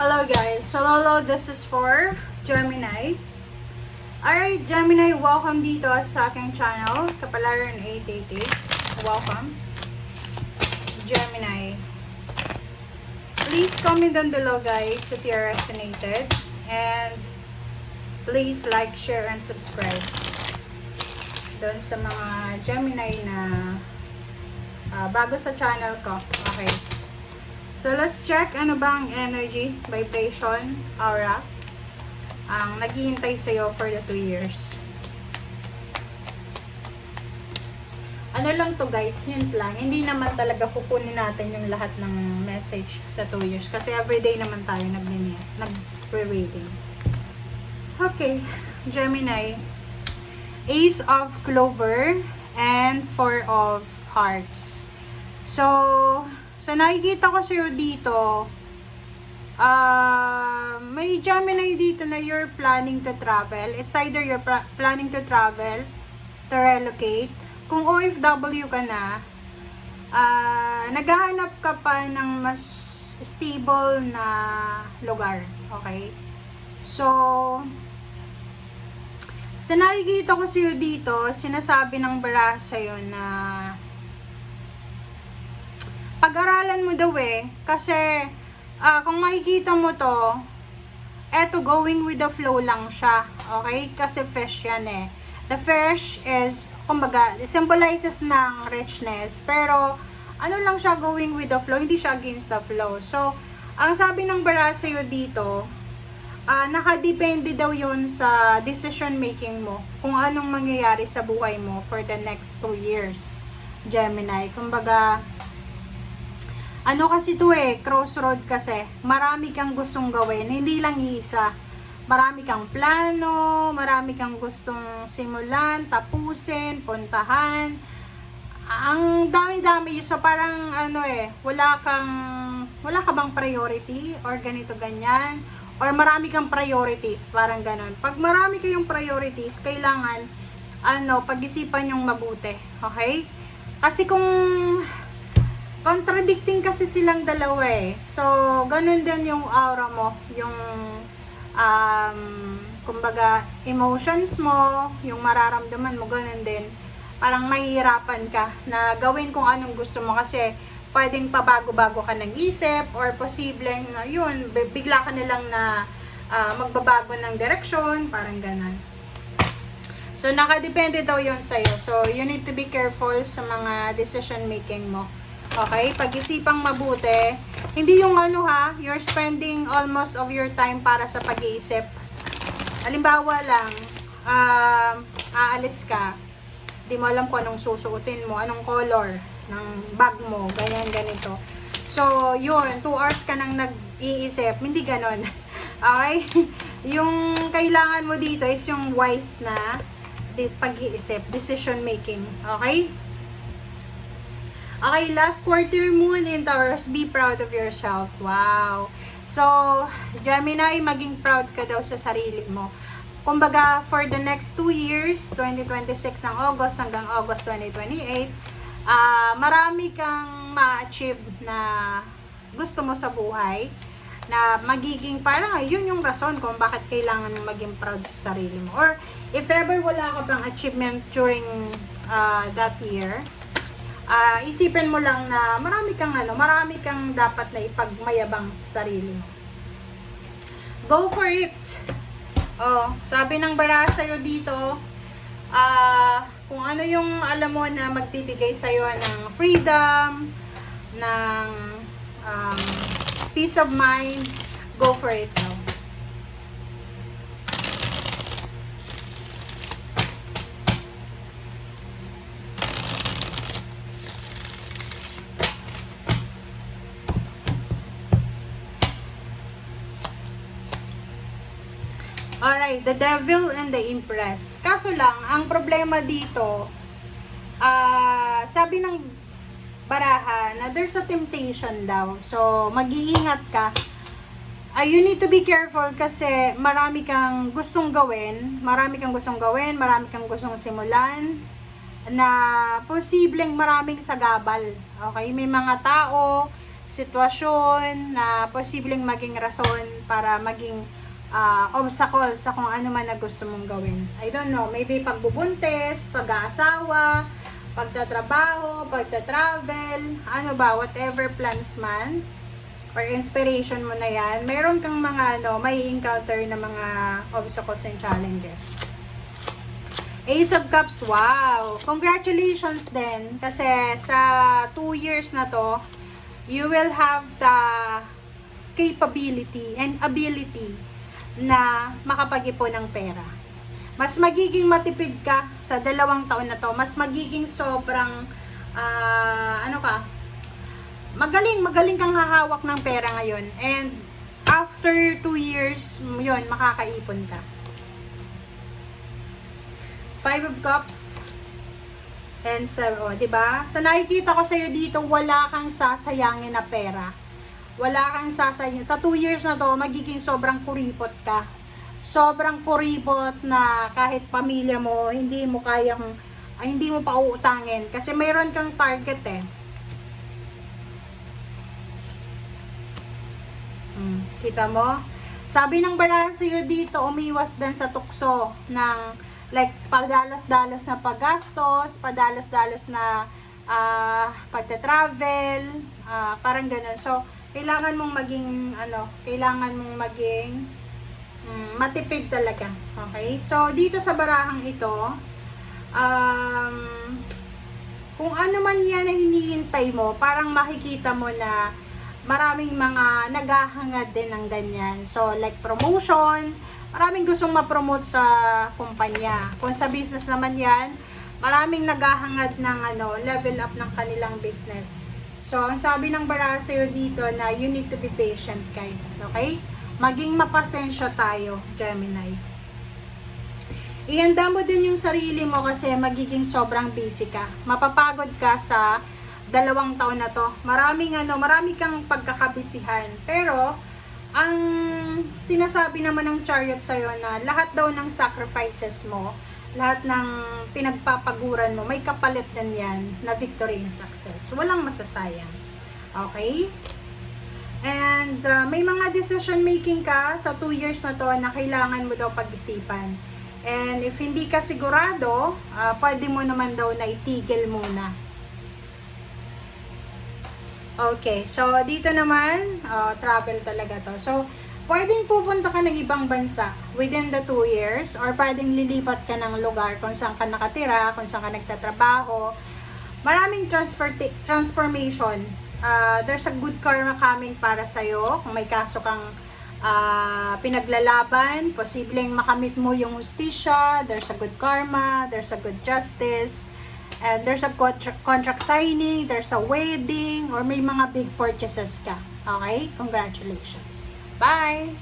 Hello guys, so Lolo, this is for Gemini. Alright, Gemini, welcome dito sa aking channel, Kapalaran 888. Welcome, Gemini. Please comment down below guys if you resonated. And please like, share, and subscribe. Doon sa mga Gemini na bago sa channel ko. Okay. So, let's check ano bang energy, vibration, aura ang naghihintay sa'yo for the 2 years. Ano lang to guys, hint lang. Hindi naman talaga kukunin natin yung lahat ng message sa 2 years. Kasi everyday naman tayo nagre-reading. Okay, Gemini. Ace of Clover and Four of Hearts. So nakikita ko sa'yo dito, may Gemini dito na you're planning to travel. It's either you're planning to travel, to relocate. Kung OFW ka na, naghahanap ka pa ng mas stable na lugar. Okay? So nakikita ko sa'yo dito, sinasabi ng bara sa'yo na pag-aralan mo daw kasi kung makikita mo to, eto going with the flow lang siya, okay? Kasi fish yan The fish is, kumbaga, symbolizes ng richness, pero ano lang siya, going with the flow, hindi siya against the flow. So, ang sabi ng bara sa'yo dito, nakadepende daw yun sa decision making mo, kung anong mangyayari sa buhay mo for the next 2 years, Gemini. Kumbaga, ano kasi to crossroad kasi. Marami kang gustong gawin, hindi lang isa. Marami kang plano, marami kang gustong simulan, tapusin, puntahan. Ang dami-dami. So parang wala ka bang priority or ganito ganyan? Or marami kang priorities, parang ganon. Pag marami kayong priorities, kailangan pag-isipan yung mabuti. Okay? Kasi kung contradicting kasi silang dalawa So, ganun din yung aura mo, yung kumbaga emotions mo, yung mararamdaman mo, ganun din. Parang mahihirapan ka na gawin kung anong gusto mo kasi pwedeng pabago-bago ka ng isip or posibleng yun, bigla ka na lang na magbabago ng direksyon, parang ganun. So, nakadepende daw yun sa'yo. So, you need to be careful sa mga decision making mo. Okay, pag-isipang mabuti. Hindi yung you're spending almost of your time para sa pag-iisip. Halimbawa lang, aalis ka, di mo alam kung anong susuotin mo, anong color ng bag mo, ganyan, ganito. So, yun, 2 hours ka nang nag-iisip, hindi ganon. Okay? Yung kailangan mo dito is yung wise na pag-iisip, decision making. Okay? Okay, last quarter moon in Taurus, be proud of yourself. Wow. So, Gemini, maging proud ka daw sa sarili mo. Kumbaga, for the next 2 years, 2026 ng August hanggang August 2028, marami kang ma-achieve na gusto mo sa buhay, na magiging parang yun yung rason kung bakit kailangan mong maging proud sa sarili mo. Or, if ever wala ka bang achievement during that year, isipin mo lang na marami kang dapat na ipagmayabang sa sarili mo. Go for it. Sabi ng bara sa'yo dito, kung ano yung alam mo na magbibigay sa'yo ng freedom, ng peace of mind, go for it now. Alright, the Devil and the Empress. Kaso lang, ang problema dito, sabi ng baraha na there's a temptation daw. So, mag-iingat ka. You need to be careful kasi marami kang gustong gawin, marami kang gustong simulan, na posibleng maraming sagabal. Okay, may mga tao sitwasyon na posibleng maging rason para maging obstacle sa kung ano man na gusto mong gawin. I don't know, maybe pagbubuntis, pag-aasawa, pagtatrabaho, pagtatravel, ano ba, whatever plans man, or inspiration mo na yan, meron kang mga may encounter na mga obstacles and challenges. Ace of Cups, wow! Congratulations din, kasi sa 2 years na to, you will have the capability and ability na makapag-ipon ng pera. Mas magiging matipid ka sa 2 taon na to. Mas magiging sobrang, magaling kang hahawak ng pera ngayon. And after 2 years, yun, makakaipon ka. 5 of Cups and 7, diba? Sa nakikita ko sa'yo dito, wala kang sasayangin na pera. Wala kang sasayangin. Sa 2 years na to, magiging sobrang kuripot ka. Sobrang kuripot na kahit pamilya mo, hindi mo pa uutangin. Kasi mayroon kang target eh. Kita mo? Sabi ng baraha sa'yo dito, umiwas din sa tukso ng like padalos-dalos na paggastos, padalos-dalos na pagta-travel, parang ganun. So, kailangan mong maging matipid talaga. Okay? So, dito sa barahang ito, kung ano man yan na hinihintay mo, parang makikita mo na maraming mga naghahangad din ng ganyan. So, like promotion, maraming gustong ma-promote sa kumpanya. Kung sa business naman yan, maraming naghahangad ng level up ng kanilang business. So, ang sabi ng baraha sa'yo dito na you need to be patient, guys. Okay? Maging mapasensya tayo, Gemini. Ihanda mo din yung sarili mo kasi magiging sobrang busy ka. Mapapagod ka sa 2 taon na to. Marami kang pagkakabisihan. Pero, ang sinasabi naman ng chariot sa'yo na lahat daw ng sacrifices mo, lahat ng pinagpapaguran mo, may kapalit din yan na victory and success. Walang masasayang. Okay? And may mga decision making ka sa 2 years na to na kailangan mo daw pag-isipan. And if hindi ka sigurado, pwede mo naman daw na itigil muna. Okay, so dito naman, travel talaga to. So, pwedeng pupunta ka ng ibang bansa within the 2 years or pwedeng lilipat ka ng lugar kung saan ka nakatira, kung saan ka nagtatrabaho. Maraming transformation. There's a good karma coming para sa'yo. Kung may kaso kang pinaglalaban, posibleng makamit mo yung hustisya, there's a good karma, there's a good justice, and there's a contract signing, there's a wedding, or may mga big purchases ka. Okay? Congratulations. Bye!